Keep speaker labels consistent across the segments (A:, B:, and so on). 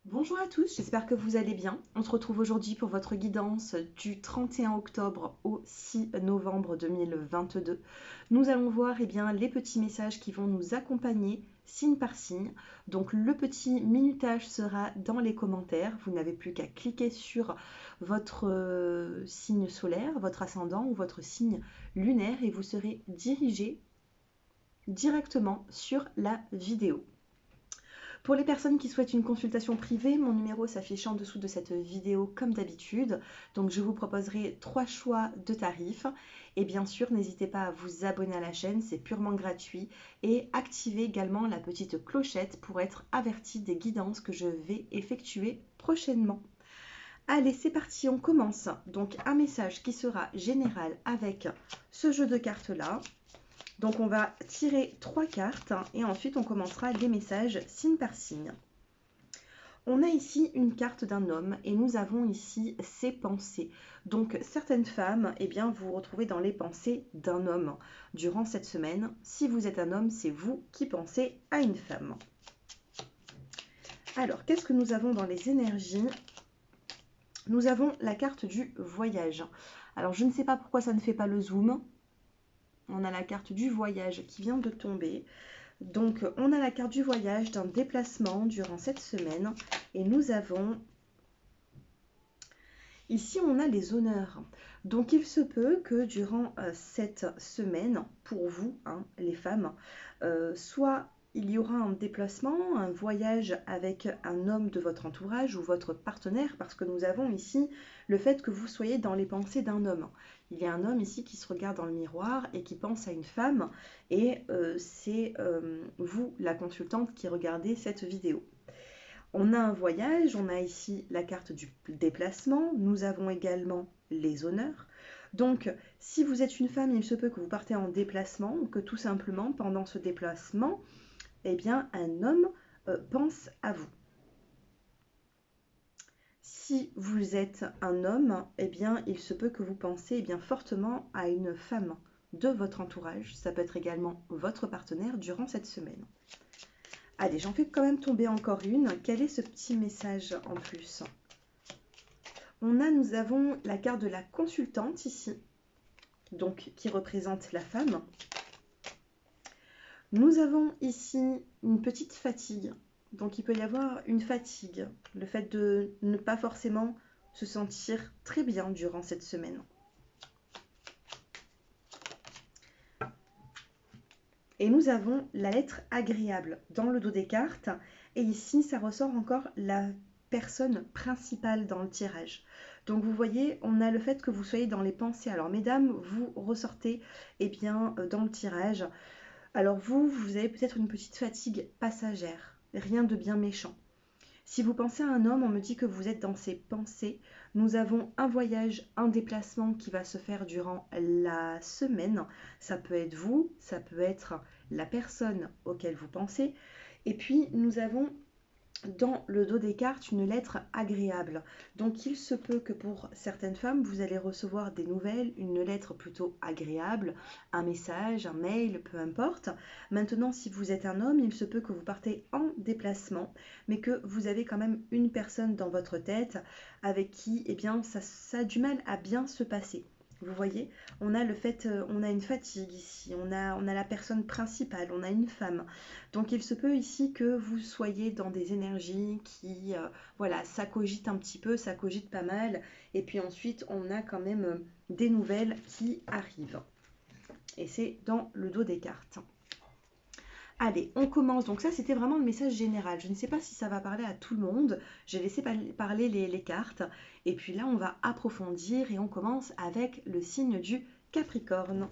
A: Bonjour à tous, j'espère que vous allez bien. On se retrouve aujourd'hui pour votre guidance du 31 octobre au 6 novembre 2022. Nous allons voir les petits messages qui vont nous accompagner signe par signe. Donc le petit minutage sera dans les commentaires. Vous n'avez plus qu'à cliquer sur votre signe solaire, votre ascendant ou votre signe lunaire et vous serez dirigé directement sur la vidéo. Pour les personnes qui souhaitent une consultation privée, mon numéro s'affiche en dessous de cette vidéo comme d'habitude. Donc je vous proposerai 3 choix de tarifs. Et bien sûr, n'hésitez pas à vous abonner à la chaîne, c'est purement gratuit. Et activez également la petite clochette pour être averti des guidances que je vais effectuer prochainement. Allez, c'est parti, on commence. Donc un message qui sera général avec ce jeu de cartes là. Donc on va tirer 3 cartes et ensuite on commencera les messages signe par signe. On a ici une carte d'un homme et nous avons ici ses pensées. Donc certaines femmes, vous vous retrouvez dans les pensées d'un homme durant cette semaine. Si vous êtes un homme, c'est vous qui pensez à une femme. Alors, qu'est-ce que nous avons dans les énergies? Nous avons la carte du voyage. Alors, je ne sais pas pourquoi ça ne fait pas le zoom. On a la carte du voyage qui vient de tomber. Donc, on a la carte du voyage, d'un déplacement durant cette semaine. Et nous avons... Ici, on a les honneurs. Donc, il se peut que durant cette semaine, pour vous, les femmes, soit il y aura un déplacement, un voyage avec un homme de votre entourage ou votre partenaire, parce que nous avons ici le fait que vous soyez dans les pensées d'un homme. Il y a un homme ici qui se regarde dans le miroir et qui pense à une femme, et c'est vous, la consultante, qui regardez cette vidéo. On a un voyage, on a ici la carte du déplacement, nous avons également les honneurs. Donc, si vous êtes une femme, il se peut que vous partez en déplacement ou que tout simplement, pendant ce déplacement, un homme pense à vous. Si vous êtes un homme, il se peut que vous pensez fortement à une femme de votre entourage. Ça peut être également votre partenaire durant cette semaine. Allez, j'en fais quand même tomber encore une. Quel est ce petit message en plus? Nous avons la carte de la consultante ici, donc qui représente la femme. Nous avons ici une petite fatigue. Donc il peut y avoir une fatigue, le fait de ne pas forcément se sentir très bien durant cette semaine. Et nous avons la lettre agréable dans le dos des cartes. Et ici, ça ressort encore la personne principale dans le tirage. Donc vous voyez, on a le fait que vous soyez dans les pensées. Alors mesdames, vous ressortez dans le tirage. Alors vous avez peut-être une petite fatigue passagère, rien de bien méchant. Si vous pensez à un homme, on me dit que vous êtes dans ses pensées. Nous avons un voyage, un déplacement qui va se faire durant la semaine. Ça peut être vous, ça peut être la personne auquel vous pensez. Et puis, nous avons dans le dos des cartes une lettre agréable. Donc il se peut que pour certaines femmes, vous allez recevoir des nouvelles, une lettre plutôt agréable, un message, un mail, peu importe. Maintenant, si vous êtes un homme, il se peut que vous partez en déplacement, mais que vous avez quand même une personne dans votre tête avec qui ça a du mal à bien se passer. Vous voyez, on a une fatigue ici, on a la personne principale, on a une femme. Donc il se peut ici que vous soyez dans des énergies qui, ça cogite un petit peu, ça cogite pas mal. Et puis ensuite, on a quand même des nouvelles qui arrivent. Et c'est dans le dos des cartes. Allez, on commence. Donc ça, c'était vraiment le message général. Je ne sais pas si ça va parler à tout le monde. J'ai laissé parler les cartes. Et puis là, on va approfondir et on commence avec le signe du Capricorne.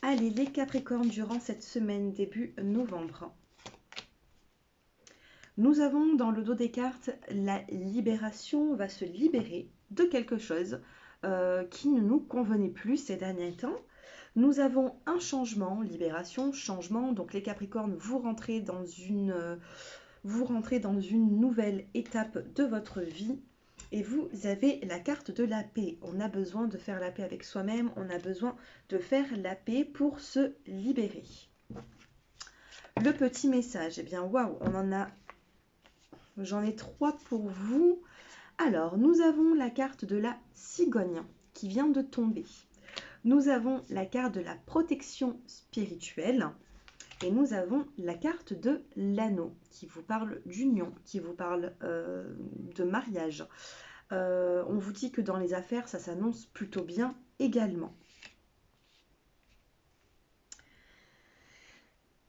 A: Allez, les Capricornes, durant cette semaine, début novembre. Nous avons dans le dos des cartes la libération. On va se libérer de quelque chose qui ne nous convenait plus ces derniers temps. Nous avons un changement, libération, changement. Donc les Capricornes, vous rentrez dans une nouvelle étape de votre vie. Et vous avez la carte de la paix. On a besoin de faire la paix avec soi-même. On a besoin de faire la paix pour se libérer. le petit message. Eh bien, waouh, j'en ai 3 pour vous. Alors, nous avons la carte de la cigogne qui vient de tomber. Nous avons la carte de la protection spirituelle. Et nous avons la carte de l'anneau qui vous parle d'union, qui vous parle de mariage. On vous dit que dans les affaires, ça s'annonce plutôt bien également.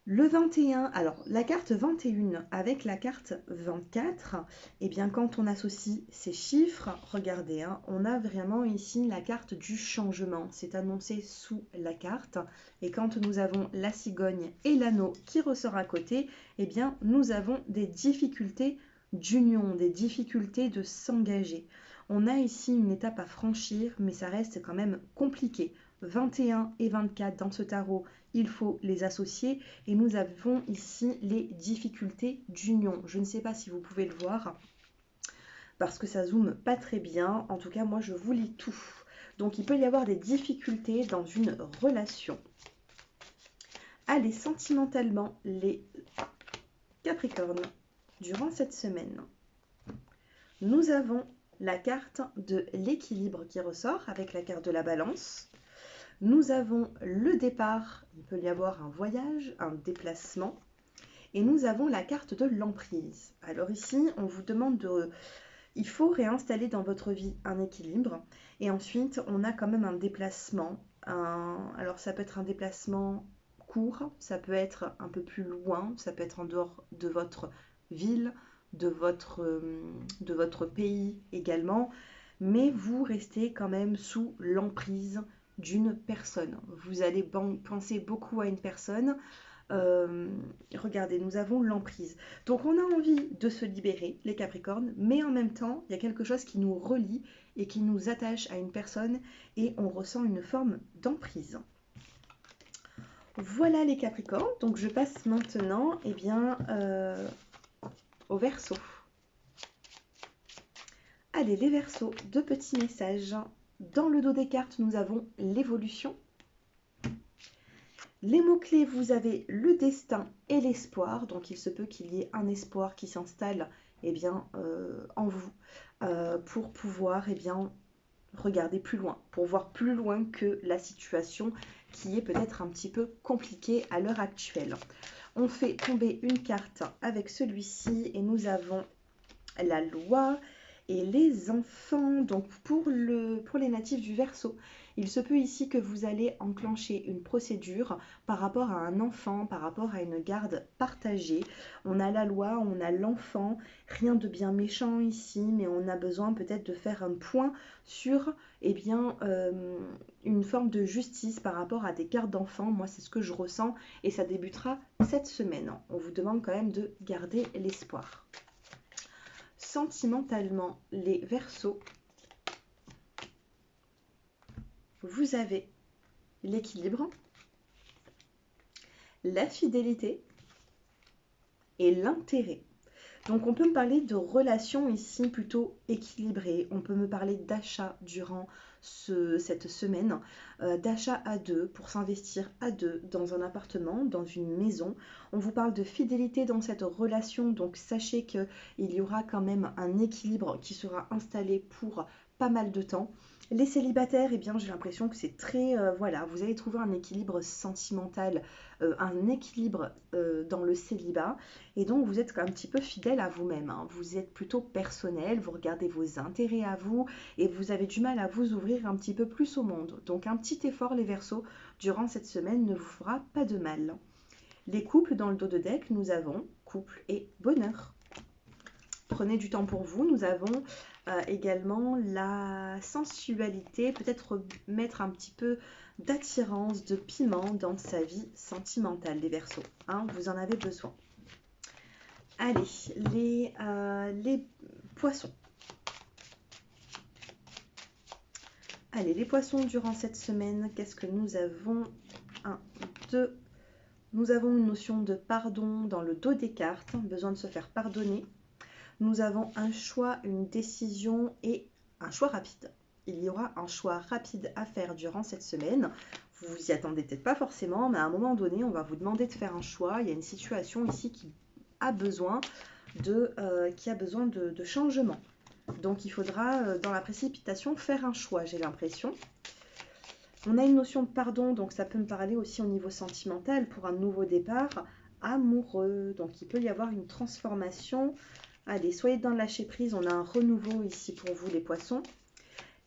A: Le 21, alors la carte 21 avec la carte 24, et bien quand on associe ces chiffres, regardez, hein, on a vraiment ici la carte du changement, c'est annoncé sous la carte, et quand nous avons la cigogne et l'anneau qui ressort à côté, et bien nous avons des difficultés d'union, des difficultés de s'engager. On a ici une étape à franchir, mais ça reste quand même compliqué. 21 et 24 dans ce tarot, il faut les associer et nous avons ici les difficultés d'union. Je ne sais pas si vous pouvez le voir parce que ça zoome pas très bien. En tout cas, moi, je vous lis tout. Donc, il peut y avoir des difficultés dans une relation. Allez, sentimentalement, les Capricornes, durant cette semaine, nous avons la carte de l'équilibre qui ressort avec la carte de la balance. Nous avons le départ, il peut y avoir un voyage, un déplacement, et nous avons la carte de l'emprise. Alors ici, on vous demande il faut réinstaller dans votre vie un équilibre, et ensuite, on a quand même un déplacement. Alors ça peut être un déplacement court, ça peut être un peu plus loin, ça peut être en dehors de votre ville, de votre pays également, mais vous restez quand même sous l'emprise d'une personne. Vous allez penser beaucoup à une personne. Regardez, nous avons l'emprise. Donc on a envie de se libérer, les Capricornes, mais en même temps, il y a quelque chose qui nous relie et qui nous attache à une personne et on ressent une forme d'emprise. Voilà les Capricornes. Donc je passe maintenant au Verseau. Allez, les Verseaux, 2 petits messages. Dans le dos des cartes, nous avons l'évolution. Les mots-clés, vous avez le destin et l'espoir. Donc, il se peut qu'il y ait un espoir qui s'installe en vous pour pouvoir regarder plus loin, pour voir plus loin que la situation qui est peut-être un petit peu compliquée à l'heure actuelle. On fait tomber une carte avec celui-ci et nous avons la loi et les enfants. Donc pour les natifs du Verseau, il se peut ici que vous allez enclencher une procédure par rapport à un enfant, par rapport à une garde partagée. On a la loi, on a l'enfant, rien de bien méchant ici, mais on a besoin peut-être de faire un point sur une forme de justice par rapport à des gardes d'enfants. Moi, c'est ce que je ressens et ça débutera cette semaine. On vous demande quand même de garder l'espoir. Sentimentalement, les Verseaux, vous avez l'équilibre, la fidélité et l'intérêt. Donc on peut me parler de relations ici plutôt équilibrées, on peut me parler d'achat durant cette semaine, d'achat à deux pour s'investir à deux dans un appartement, dans une maison. On vous parle de fidélité dans cette relation, donc sachez qu'il y aura quand même un équilibre qui sera installé pour pas mal de temps. Les célibataires, eh bien j'ai l'impression que c'est très, voilà, vous allez trouver un équilibre sentimental, un équilibre dans le célibat, et donc vous êtes un petit peu fidèle à vous-même, hein. Vous êtes plutôt personnel, vous regardez vos intérêts à vous, et vous avez du mal à vous ouvrir un petit peu plus au monde. Donc un petit effort les Verseaux durant cette semaine ne vous fera pas de mal. Les couples dans le dos de deck, nous avons couple et bonheur. Prenez du temps pour vous. Nous avons également la sensualité, peut-être mettre un petit peu d'attirance, de piment dans sa vie sentimentale, les Verseaux. Hein, vous en avez besoin. Allez, les poissons. Allez, les poissons durant cette semaine, qu'est-ce que nous avons? 1, 2. Nous avons une notion de pardon dans le dos des cartes, besoin de se faire pardonner. Nous avons un choix, une décision et un choix rapide. Il y aura un choix rapide à faire durant cette semaine. Vous vous y attendez peut-être pas forcément, mais à un moment donné, on va vous demander de faire un choix. Il y a une situation ici qui a besoin de changement. Donc il faudra, dans la précipitation, faire un choix, j'ai l'impression. On a une notion de pardon, donc ça peut me parler aussi au niveau sentimental pour un nouveau départ amoureux. Donc il peut y avoir une transformation. Allez, soyez dans le lâcher prise, on a un renouveau ici pour vous les poissons.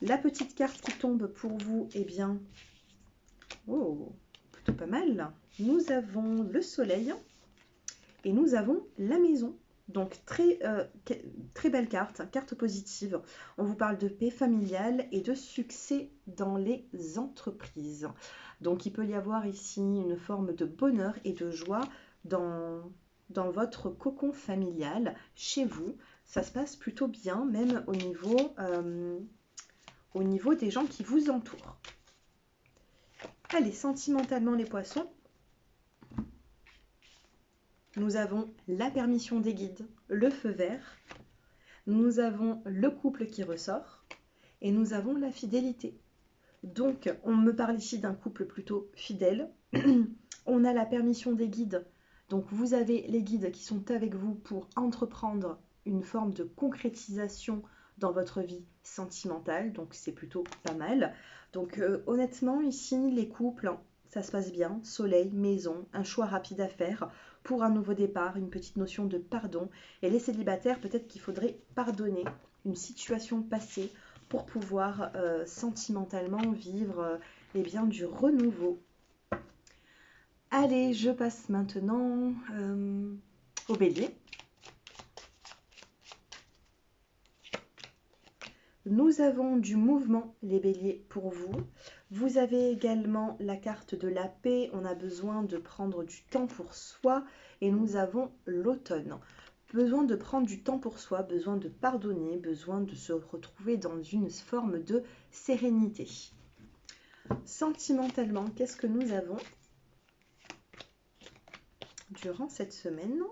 A: La petite carte qui tombe pour vous, eh bien, oh, plutôt pas mal. Nous avons le soleil et nous avons la maison. Donc très belle carte, carte positive. On vous parle de paix familiale et de succès dans les entreprises. Donc il peut y avoir ici une forme de bonheur et de joie dans votre cocon familial, chez vous. Ça se passe plutôt bien, même au niveau des gens qui vous entourent. Allez, sentimentalement les poissons. Nous avons la permission des guides, le feu vert. Nous avons le couple qui ressort. Et nous avons la fidélité. Donc, on me parle ici d'un couple plutôt fidèle. On a la permission des guides. Donc, vous avez les guides qui sont avec vous pour entreprendre une forme de concrétisation dans votre vie sentimentale. Donc, c'est plutôt pas mal. Donc, honnêtement, ici, les couples, ça se passe bien. Soleil, maison, un choix rapide à faire pour un nouveau départ, une petite notion de pardon. Et les célibataires, peut-être qu'il faudrait pardonner une situation passée pour pouvoir sentimentalement vivre eh bien, du renouveau. Allez, je passe maintenant au bélier. Nous avons du mouvement, les béliers, pour vous. Vous avez également la carte de la paix. On a besoin de prendre du temps pour soi. Et nous avons l'automne. Besoin de prendre du temps pour soi, besoin de pardonner, besoin de se retrouver dans une forme de sérénité. Sentimentalement, qu'est-ce que nous avons durant cette semaine?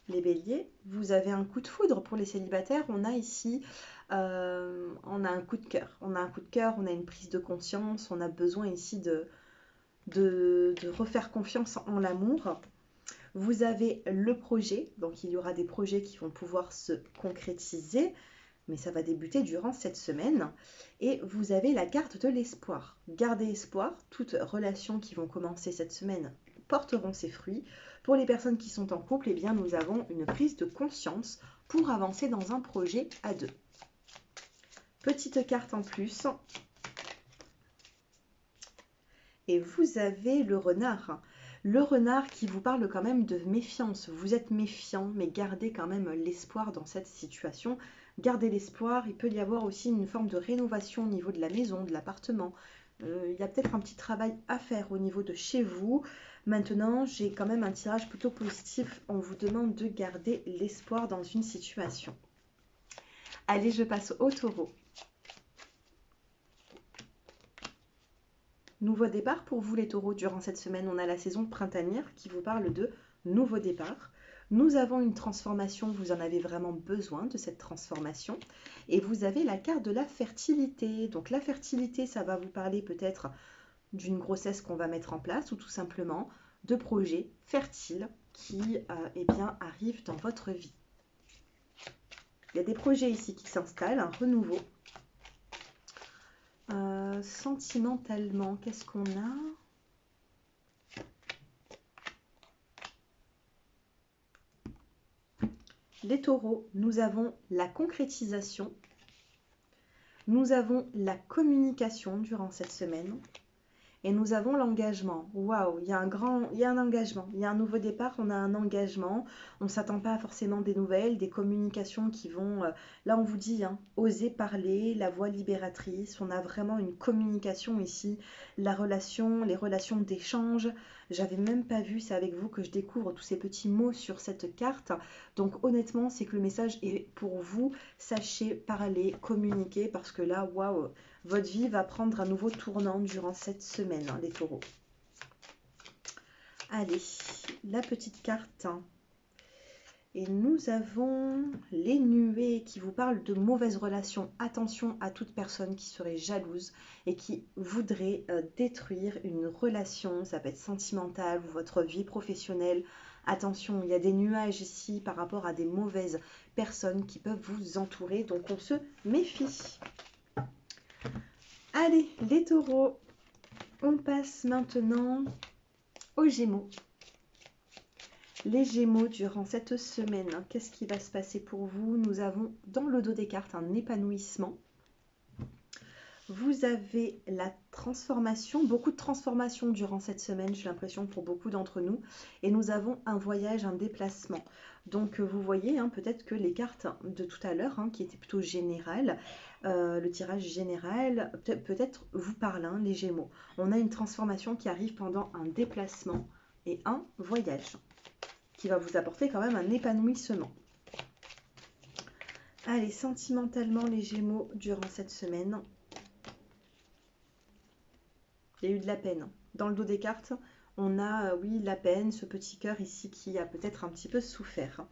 A: Les béliers, vous avez un coup de foudre pour les célibataires. On a ici on a un coup de cœur. On a un coup de cœur, on a une prise de conscience. On a besoin ici de refaire confiance en l'amour. Vous avez le projet, donc il y aura des projets qui vont pouvoir se concrétiser, mais ça va débuter durant cette semaine. Et vous avez la carte de l'espoir. Gardez espoir, toutes relations qui vont commencer cette semaine porteront ses fruits. Pour les personnes qui sont en couple, eh bien, nous avons une prise de conscience pour avancer dans un projet à deux. Petite carte en plus. Et vous avez le renard. Le renard qui vous parle quand même de méfiance. Vous êtes méfiant, mais gardez quand même l'espoir dans cette situation. Gardez l'espoir. Il peut y avoir aussi une forme de rénovation au niveau de la maison, de l'appartement. Il y a peut-être un petit travail à faire au niveau de chez vous. Maintenant, j'ai quand même un tirage plutôt positif. On vous demande de garder l'espoir dans une situation. Allez, je passe au taureau. Nouveau départ pour vous les taureaux. Durant cette semaine, on a la saison printanière qui vous parle de nouveau départ. Nous avons une transformation, vous en avez vraiment besoin de cette transformation. Et vous avez la carte de la fertilité. Donc la fertilité, ça va vous parler peut-être d'une grossesse qu'on va mettre en place ou tout simplement de projets fertiles qui eh bien, arrivent dans votre vie. Il y a des projets ici qui s'installent, un renouveau. Sentimentalement, qu'est-ce qu'on a? Les taureaux, nous avons la concrétisation, nous avons la communication durant cette semaine et nous avons l'engagement. Waouh, il y a un engagement, il y a un nouveau départ, on a un engagement. On ne s'attend pas à forcément des nouvelles, des communications qui vont, là on vous dit, oser parler, la voix libératrice. On a vraiment une communication ici, les relations d'échange. J'avais même pas vu, c'est avec vous que je découvre tous ces petits mots sur cette carte. Donc honnêtement, c'est que le message est pour vous. Sachez parler, communiquer, parce que là, waouh, votre vie va prendre un nouveau tournant durant cette semaine, les taureaux. Allez, la petite carte Et nous avons les nuées qui vous parlent de mauvaises relations. Attention à toute personne qui serait jalouse et qui voudrait détruire une relation. Ça peut être sentimental ou votre vie professionnelle. Attention, il y a des nuages ici par rapport à des mauvaises personnes qui peuvent vous entourer. Donc on se méfie. Allez, les taureaux, on passe maintenant aux Gémeaux. Les Gémeaux, durant cette semaine, qu'est-ce qui va se passer pour vous? Nous avons dans le dos des cartes un épanouissement. Vous avez la transformation, beaucoup de transformations durant cette semaine, j'ai l'impression pour beaucoup d'entre nous. Et nous avons un voyage, un déplacement. Donc vous voyez, peut-être que les cartes de tout à l'heure, qui étaient plutôt générales, le tirage général, peut-être vous parlent, les Gémeaux. On a une transformation qui arrive pendant un déplacement et un voyage, qui va vous apporter quand même un épanouissement. Allez, sentimentalement, les Gémeaux, durant cette semaine, il y a eu de la peine. Dans le dos des cartes, on a, oui, la peine, ce petit cœur ici qui a peut-être un petit peu souffert.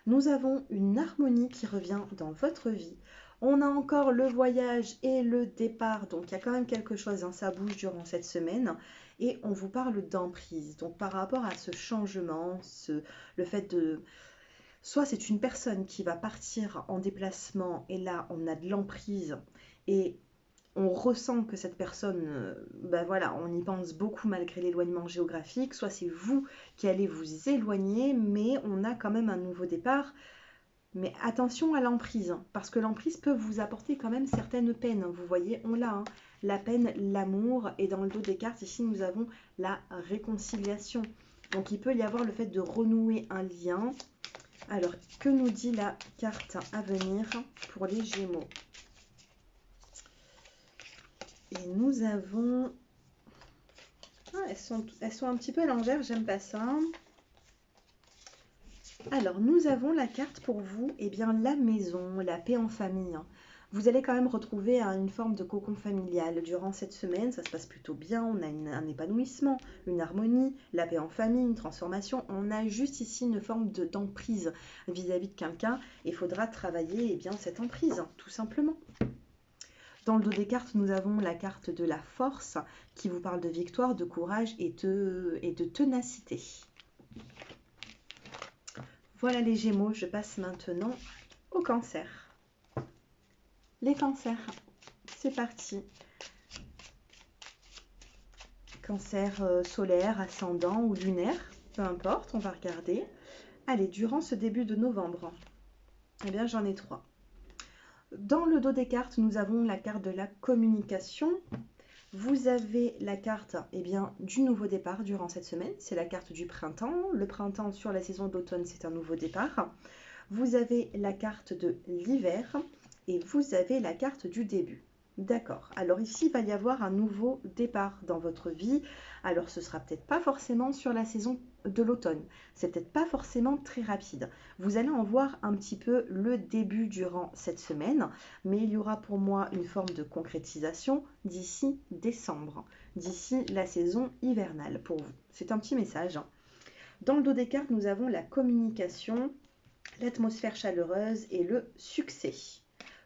A: Nous avons une harmonie qui revient dans votre vie. On a encore le voyage et le départ, donc il y a quand même quelque chose, ça bouge durant cette semaine. Et on vous parle d'emprise. Donc par rapport à ce changement, le fait de... Soit c'est une personne qui va partir en déplacement et là on a de l'emprise et on ressent que cette personne, voilà, on y pense beaucoup malgré l'éloignement géographique, soit c'est vous qui allez vous éloigner, mais on a quand même un nouveau départ. Mais attention à l'emprise, parce que l'emprise peut vous apporter quand même certaines peines. Vous voyez, on l'a, la peine, l'amour, et dans le dos des cartes, ici, nous avons la réconciliation. Donc, il peut y avoir le fait de renouer un lien. Alors, que nous dit la carte à venir pour les Gémeaux? Et nous avons... elles sont un petit peu légères, j'aime pas ça. Alors, nous avons la carte pour vous, la maison, la paix en famille. Vous allez quand même retrouver une forme de cocon familial durant cette semaine. Ça se passe plutôt bien. On a un épanouissement, une harmonie, la paix en famille, une transformation. On a juste ici une forme d'emprise vis-à-vis de quelqu'un. Il faudra travailler cette emprise, tout simplement. Dans le dos des cartes, nous avons la carte de la force qui vous parle de victoire, de courage et de ténacité. Voilà les Gémeaux, je passe maintenant au Cancer. Les Cancers, c'est parti. Cancer solaire, ascendant ou lunaire, peu importe, on va regarder. Allez, durant ce début de novembre, j'en ai 3. Dans le dos des cartes, nous avons la carte de la communication. Vous avez la carte du nouveau départ durant cette semaine. C'est la carte du printemps. Le printemps sur la saison d'automne, c'est un nouveau départ. Vous avez la carte de l'hiver et vous avez la carte du début. D'accord. Alors ici, il va y avoir un nouveau départ dans votre vie. Alors ce sera peut-être pas forcément sur la saison de l'automne. C'est peut-être pas forcément très rapide. Vous allez en voir un petit peu le début durant cette semaine, mais il y aura pour moi une forme de concrétisation d'ici décembre, d'ici la saison hivernale pour vous. C'est un petit message. Dans le dos des cartes, nous avons la communication, l'atmosphère chaleureuse et le succès.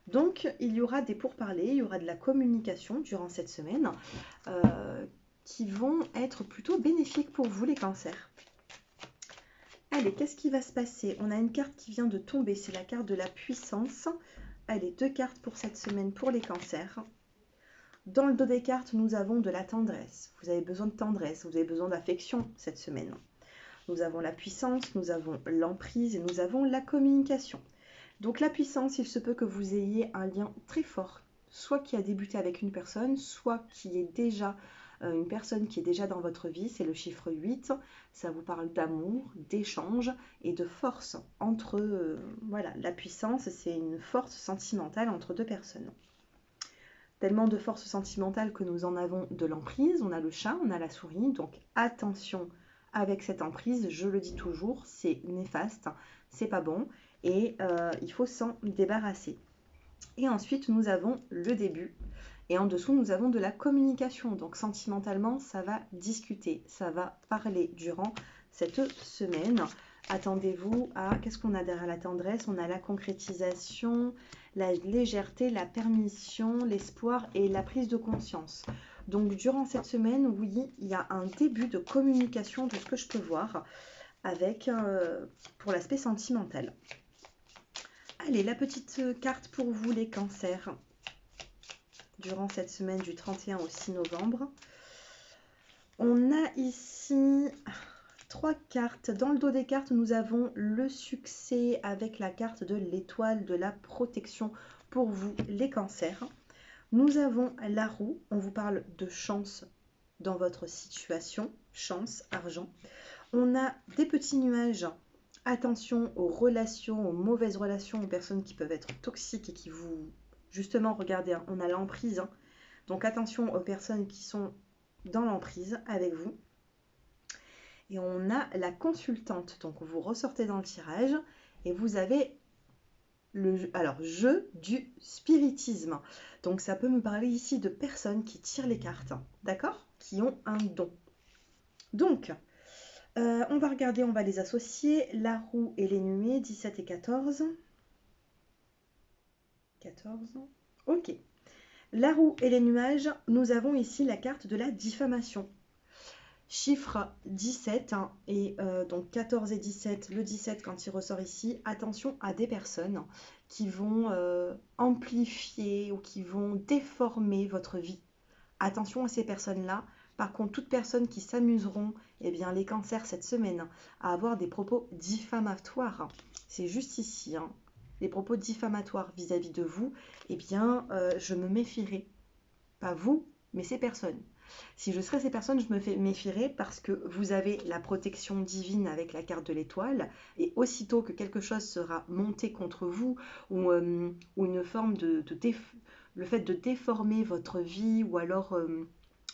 A: Donc, il y aura des pourparlers, il y aura de la communication durant cette semaine qui vont être plutôt bénéfiques pour vous, les cancers. Allez, qu'est-ce qui va se passer? On a une carte qui vient de tomber, c'est la carte de la puissance. Allez, 2 cartes pour cette semaine pour les cancers. Dans le dos des cartes, nous avons de la tendresse. Vous avez besoin de tendresse, vous avez besoin d'affection cette semaine. Nous avons la puissance, nous avons l'emprise et nous avons la communication. Donc la puissance, il se peut que vous ayez un lien très fort, soit qui a débuté avec une personne, soit qui est déjà une personne qui est déjà dans votre vie, c'est le chiffre 8, ça vous parle d'amour, d'échange et de force entre, la puissance, c'est une force sentimentale entre deux personnes. Tellement de force sentimentale que nous en avons de l'emprise, on a le chat, on a la souris, donc attention avec cette emprise, je le dis toujours, c'est néfaste, c'est pas bon. Et il faut s'en débarrasser. Et ensuite, nous avons le début. Et en dessous, nous avons de la communication. Donc, sentimentalement, ça va discuter, ça va parler durant cette semaine. Attendez-vous à, qu'est-ce qu'on a derrière la tendresse? On a la concrétisation, la légèreté, la permission, l'espoir et la prise de conscience. Donc durant cette semaine, oui, il y a un début de communication de ce que je peux voir avec pour l'aspect sentimental. Allez, la petite carte pour vous les cancers. Durant cette semaine du 31 au 6 novembre. On a ici 3 cartes. Dans le dos des cartes, nous avons le succès avec la carte de l'étoile de la protection pour vous, les cancers. Nous avons la roue. On vous parle de chance dans votre situation. Chance, argent. On a des petits nuages. Attention aux relations, aux mauvaises relations, aux personnes qui peuvent être toxiques et qui vous... Justement, regardez, hein, on a l'emprise. Hein. Donc attention aux personnes qui sont dans l'emprise avec vous. Et on a la consultante. Donc vous ressortez dans le tirage et vous avez le jeu du spiritisme. Donc ça peut me parler ici de personnes qui tirent les cartes, d'accord? Qui ont un don. Donc, on va regarder, on va les associer. La roue et les nuées, 17 et 14. 14. Ok. La roue et les nuages, nous avons ici la carte de la diffamation. Chiffre 17, hein, et donc 14 et 17, le 17 quand il ressort ici, attention à des personnes qui vont amplifier ou qui vont déformer votre vie. Attention à ces personnes-là. Par contre, toutes personnes qui s'amuseront, eh bien, les cancers cette semaine, à avoir des propos diffamatoires, c'est juste ici, hein, les propos diffamatoires vis-à-vis de vous, eh bien, je me méfierai. Pas vous, mais ces personnes. Si je serais ces personnes, je me méfierais parce que vous avez la protection divine avec la carte de l'étoile et aussitôt que quelque chose sera monté contre vous ou une forme le fait de déformer votre vie ou alors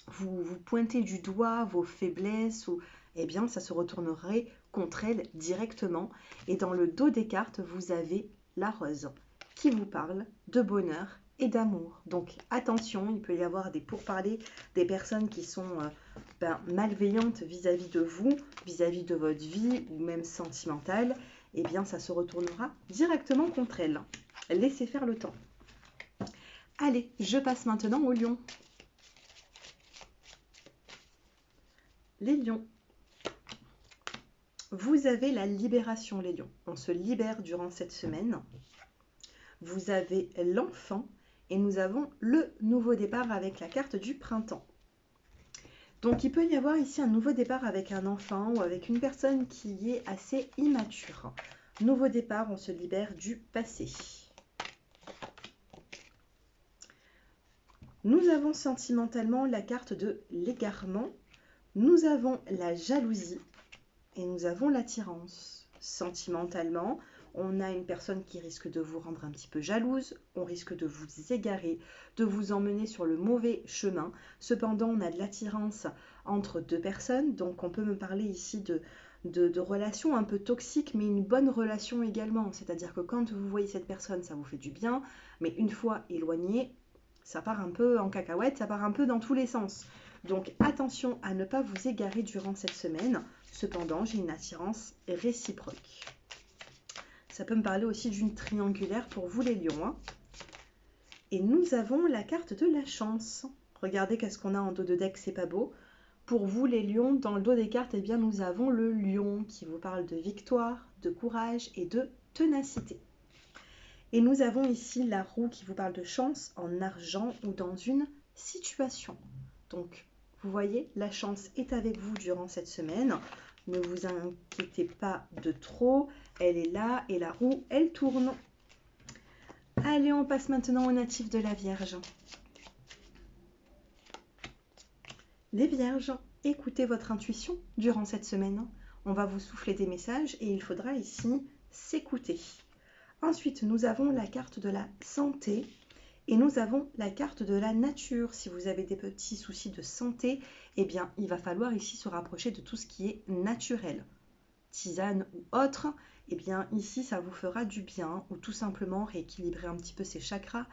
A: vous pointez du doigt vos faiblesses, ou, eh bien ça se retournerait contre elles directement. Et dans le dos des cartes, vous avez la rose qui vous parle de bonheur et d'amour. Donc attention, il peut y avoir des pourparlers, des personnes qui sont malveillantes vis-à-vis de vous, vis-à-vis de votre vie ou même sentimentale. Eh bien ça se retournera directement contre elles. Laissez faire le temps. Allez, je passe maintenant au lion. Les lions. Vous avez la libération, les lions. On se libère durant cette semaine. Vous avez l'enfant et nous avons le nouveau départ avec la carte du printemps. Donc il peut y avoir ici un nouveau départ avec un enfant ou avec une personne qui est assez immature. Nouveau départ, on se libère du passé. Nous avons sentimentalement la carte de l'égarement. Nous avons la jalousie et nous avons l'attirance. Sentimentalement, on a une personne qui risque de vous rendre un petit peu jalouse, on risque de vous égarer, de vous emmener sur le mauvais chemin. Cependant, on a de l'attirance entre deux personnes, donc on peut me parler ici de relations un peu toxiques, mais une bonne relation également. C'est-à-dire que quand vous voyez cette personne, ça vous fait du bien, mais une fois éloigné, ça part un peu en cacahuète, ça part un peu dans tous les sens. Donc attention à ne pas vous égarer durant cette semaine. Cependant, j'ai une attirance réciproque. Ça peut me parler aussi d'une triangulaire pour vous les lions. Hein. Et nous avons la carte de la chance. Regardez qu'est-ce qu'on a en dos de deck, c'est pas beau. Pour vous les lions, dans le dos des cartes, eh bien, nous avons le lion qui vous parle de victoire, de courage et de ténacité. Et nous avons ici la roue qui vous parle de chance en argent ou dans une situation. Donc, vous voyez, la chance est avec vous durant cette semaine. Ne vous inquiétez pas de trop. Elle est là et la roue, elle tourne. Allez, on passe maintenant aux natifs de la Vierge. Les Vierges, écoutez votre intuition durant cette semaine. On va vous souffler des messages et il faudra ici s'écouter. Ensuite, nous avons la carte de la santé. Et nous avons la carte de la nature. Si vous avez des petits soucis de santé, eh bien, il va falloir ici se rapprocher de tout ce qui est naturel. Tisane ou autre, eh bien, ici, ça vous fera du bien. Ou tout simplement rééquilibrer un petit peu ses chakras,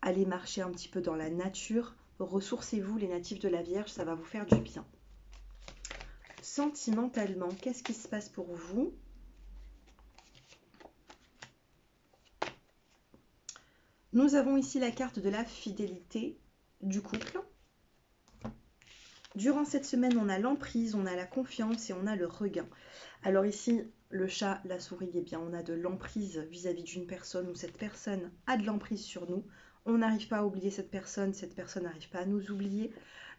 A: aller marcher un petit peu dans la nature. Ressourcez-vous, les natifs de la Vierge, ça va vous faire du bien. Sentimentalement, qu'est-ce qui se passe pour vous? Nous avons ici la carte de la fidélité du couple. Durant cette semaine, on a l'emprise, on a la confiance et on a le regain. Alors ici, le chat, la souris, eh bien, on a de l'emprise vis-à-vis d'une personne ou cette personne a de l'emprise sur nous. On n'arrive pas à oublier cette personne n'arrive pas à nous oublier.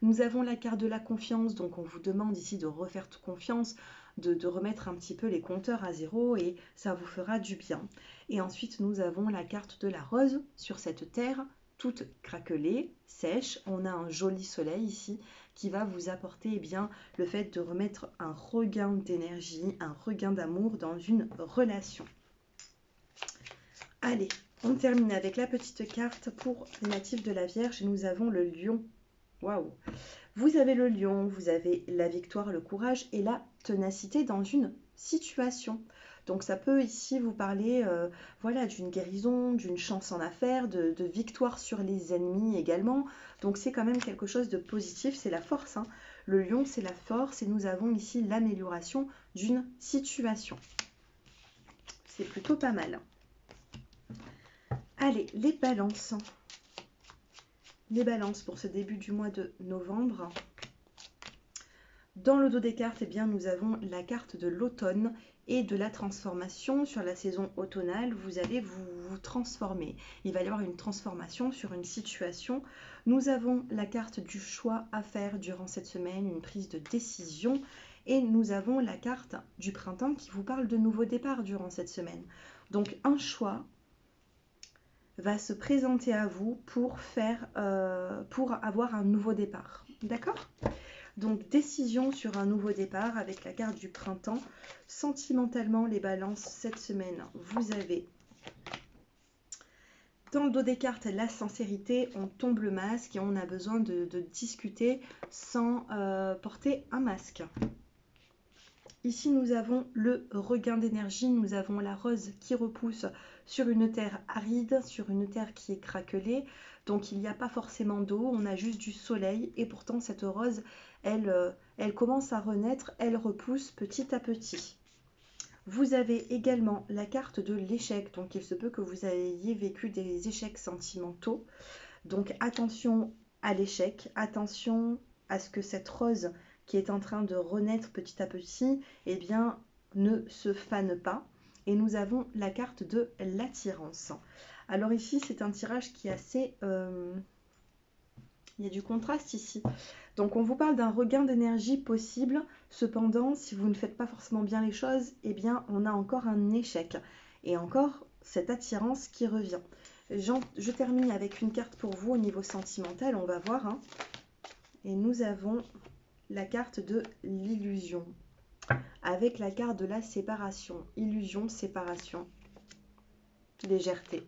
A: Nous avons la carte de la confiance, donc on vous demande ici de refaire confiance, de remettre un petit peu les compteurs à zéro et ça vous fera du bien. Et ensuite, nous avons la carte de la rose sur cette terre toute craquelée, sèche. On a un joli soleil ici qui va vous apporter eh bien, le fait de remettre un regain d'énergie, un regain d'amour dans une relation. Allez, on termine avec la petite carte pour les natifs de la Vierge et nous avons le lion. Waouh! Vous avez le lion, vous avez la victoire, le courage et la ténacité dans une situation. Donc ça peut ici vous parler voilà, d'une guérison, d'une chance en affaires, de victoire sur les ennemis également. Donc c'est quand même quelque chose de positif, c'est la force. Hein. Le lion, c'est la force et nous avons ici l'amélioration d'une situation. C'est plutôt pas mal. Allez, les balances. Les balances pour ce début du mois de novembre. Dans le dos des cartes, eh bien, nous avons la carte de l'automne et de la transformation. Sur la saison automnale, vous allez vous transformer. Il va y avoir une transformation sur une situation. Nous avons la carte du choix à faire durant cette semaine, une prise de décision. Et nous avons la carte du printemps qui vous parle de nouveaux départs durant cette semaine. Donc un choix va se présenter à vous pour avoir un nouveau départ. D'accord ? Donc, décision sur un nouveau départ avec la carte du printemps. Sentimentalement, les balances, cette semaine, vous avez dans le dos des cartes la sincérité. On tombe le masque et on a besoin de discuter sans porter un masque. Ici, nous avons le regain d'énergie. Nous avons la rose qui repousse sur une terre aride, sur une terre qui est craquelée. Donc, il n'y a pas forcément d'eau, on a juste du soleil. Et pourtant, cette rose, elle commence à renaître, elle repousse petit à petit. Vous avez également la carte de l'échec. Donc, il se peut que vous ayez vécu des échecs sentimentaux. Donc, attention à l'échec, attention à ce que cette rose qui est en train de renaître petit à petit, eh bien, ne se fane pas. Et nous avons la carte de l'attirance. Alors ici, c'est un tirage qui est assez... il y a du contraste ici. Donc, on vous parle d'un regain d'énergie possible. Cependant, si vous ne faites pas forcément bien les choses, eh bien, on a encore un échec. Et encore, cette attirance qui revient. Je termine avec une carte pour vous au niveau sentimental. On va voir. Hein. Et nous avons la carte de l'illusion. Avec la carte de la séparation. Illusion, séparation, légèreté.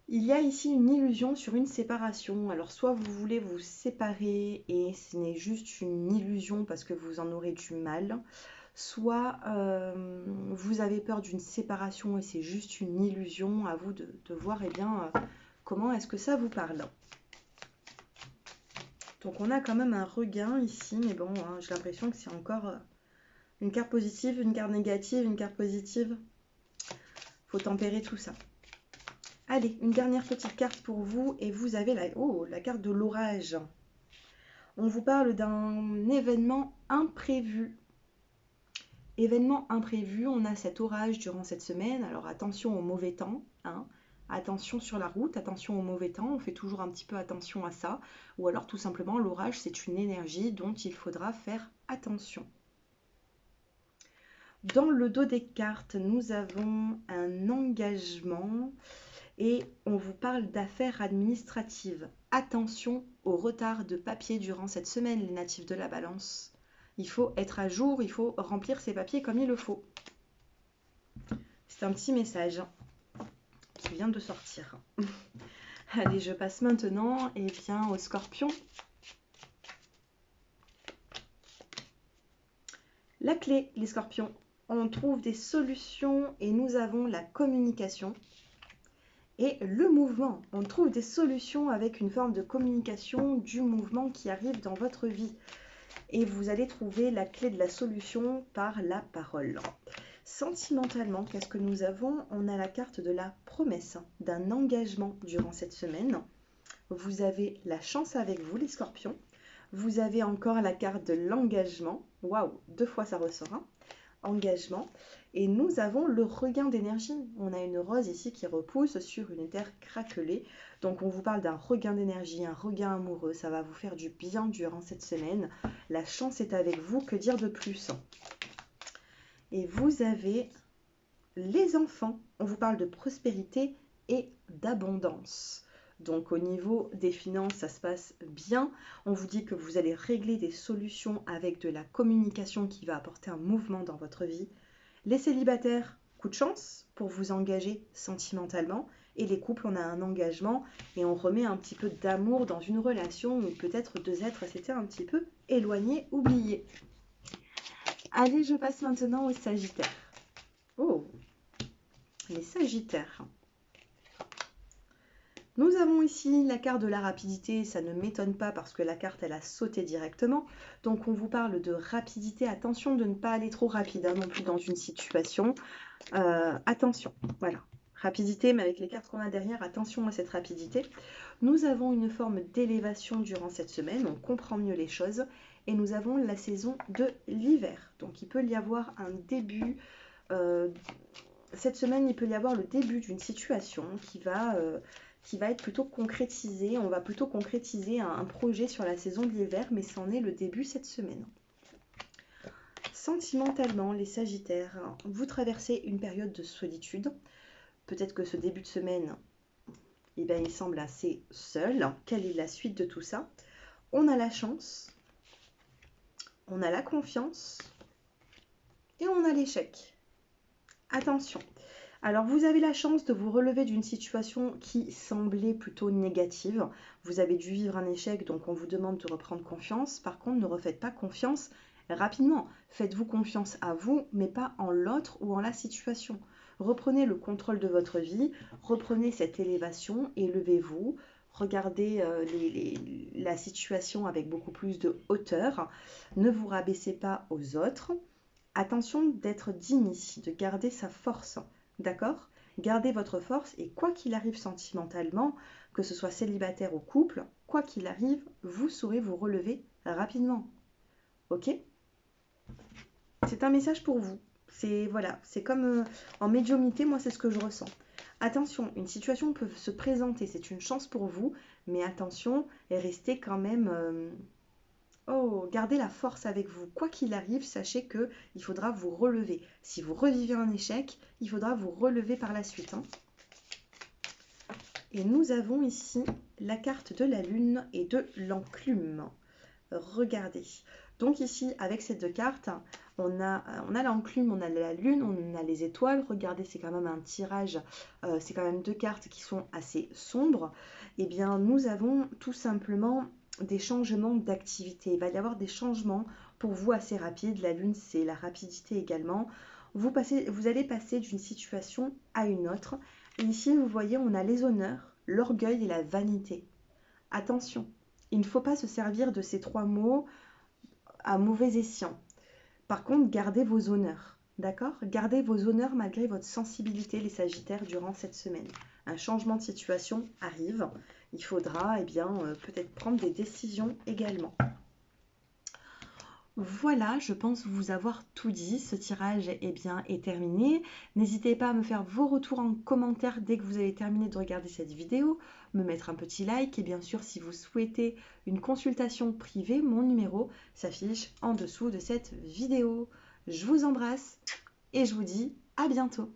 A: Il y a ici une illusion sur une séparation. Alors soit vous voulez vous séparer et ce n'est juste une illusion parce que vous en aurez du mal, soit vous avez peur d'une séparation et c'est juste une illusion. À vous de voir eh bien, comment est-ce que ça vous parle. Donc on a quand même un regain ici, mais bon, hein, j'ai l'impression que c'est encore une carte positive, une carte négative, une carte positive. Faut tempérer tout ça. Allez, une dernière petite carte pour vous et vous avez la carte de l'orage. On vous parle d'un événement imprévu. Événement imprévu, on a cet orage durant cette semaine. Alors attention au mauvais temps, hein. Attention sur la route, attention au mauvais temps. On fait toujours un petit peu attention à ça. Ou alors tout simplement, l'orage, c'est une énergie dont il faudra faire attention. Dans le dos des cartes, nous avons un engagement. Et on vous parle d'affaires administratives. Attention au retard de papier durant cette semaine, les natifs de la Balance. Il faut être à jour, il faut remplir ses papiers comme il le faut. C'est un petit message qui vient de sortir. Allez, je passe maintenant au Scorpion. La clé, les Scorpions. On trouve des solutions et nous avons la communication. Et le mouvement, on trouve des solutions avec une forme de communication du mouvement qui arrive dans votre vie. Et vous allez trouver la clé de la solution par la parole. Sentimentalement, qu'est-ce que nous avons? On a la carte de la promesse, d'un engagement durant cette semaine. Vous avez la chance avec vous, les scorpions. Vous avez encore la carte de l'engagement. Waouh, 2 fois ça ressort, hein. Engagement. Et nous avons le regain d'énergie. On a une rose ici qui repousse sur une terre craquelée. Donc on vous parle d'un regain d'énergie, un regain amoureux. Ça va vous faire du bien durant cette semaine. La chance est avec vous. Que dire de plus? Et vous avez les enfants. On vous parle de prospérité et d'abondance. Donc au niveau des finances, ça se passe bien. On vous dit que vous allez régler des solutions avec de la communication qui va apporter un mouvement dans votre vie. Les célibataires, coup de chance pour vous engager sentimentalement. Et les couples, on a un engagement et on remet un petit peu d'amour dans une relation où peut-être 2 êtres s'étaient un petit peu éloignés, oubliés. Allez, je passe maintenant aux Sagittaires. Oh, les Sagittaires. Nous avons ici la carte de la rapidité, ça ne m'étonne pas parce que la carte elle a sauté directement. Donc on vous parle de rapidité, attention de ne pas aller trop rapide non plus dans une situation. Attention, voilà. Rapidité, mais avec les cartes qu'on a derrière, attention à cette rapidité. Nous avons une forme d'élévation durant cette semaine, on comprend mieux les choses. Et nous avons la saison de l'hiver. Donc il peut y avoir un début... cette semaine, il peut y avoir le début d'une situation qui va être plutôt concrétisée. On va plutôt concrétiser un projet sur la saison de l'hiver, mais c'en est le début cette semaine. Sentimentalement, les Sagittaires, vous traversez une période de solitude. Peut-être que ce début de semaine, eh bien, il semble assez seul. Quelle est la suite de tout ça? On a la chance, on a la confiance et on a l'échec. Attention. Alors, vous avez la chance de vous relever d'une situation qui semblait plutôt négative. Vous avez dû vivre un échec, donc on vous demande de reprendre confiance. Par contre, ne refaites pas confiance rapidement. Faites-vous confiance à vous, mais pas en l'autre ou en la situation. Reprenez le contrôle de votre vie, reprenez cette élévation, élevez-vous, regardez la situation avec beaucoup plus de hauteur. Ne vous rabaissez pas aux autres. Attention d'être digne ici, de garder sa force. D'accord? Gardez votre force et quoi qu'il arrive sentimentalement, que ce soit célibataire ou couple, quoi qu'il arrive, vous saurez vous relever rapidement. Ok? C'est un message pour vous. C'est voilà, c'est comme en médiumnité, moi c'est ce que je ressens. Attention, une situation peut se présenter, c'est une chance pour vous, mais attention, et restez quand même... Oh, gardez la force avec vous. Quoi qu'il arrive, sachez que il faudra vous relever. Si vous revivez un échec, il faudra vous relever par la suite. Hein. Et nous avons ici la carte de la lune et de l'enclume. Regardez. Donc ici, avec ces 2 cartes, on a l'enclume, on a la lune, on a les étoiles. Regardez, c'est quand même un tirage, c'est quand même 2 cartes qui sont assez sombres. Eh bien, nous avons tout simplement... des changements d'activité. Il va y avoir des changements pour vous assez rapides. La lune, c'est la rapidité également. Vous allez passer d'une situation à une autre. Et ici, vous voyez, on a les honneurs, l'orgueil et la vanité. Attention, il ne faut pas se servir de ces 3 mots à mauvais escient. Par contre, gardez vos honneurs. D'accord? Gardez vos honneurs malgré votre sensibilité, les Sagittaires, durant cette semaine. Un changement de situation arrive. Il faudra peut-être prendre des décisions également. Voilà, je pense vous avoir tout dit. Ce tirage est terminé. N'hésitez pas à me faire vos retours en commentaire dès que vous avez terminé de regarder cette vidéo, me mettre un petit like et bien sûr si vous souhaitez une consultation privée, mon numéro s'affiche en dessous de cette vidéo. Je vous embrasse et je vous dis à bientôt.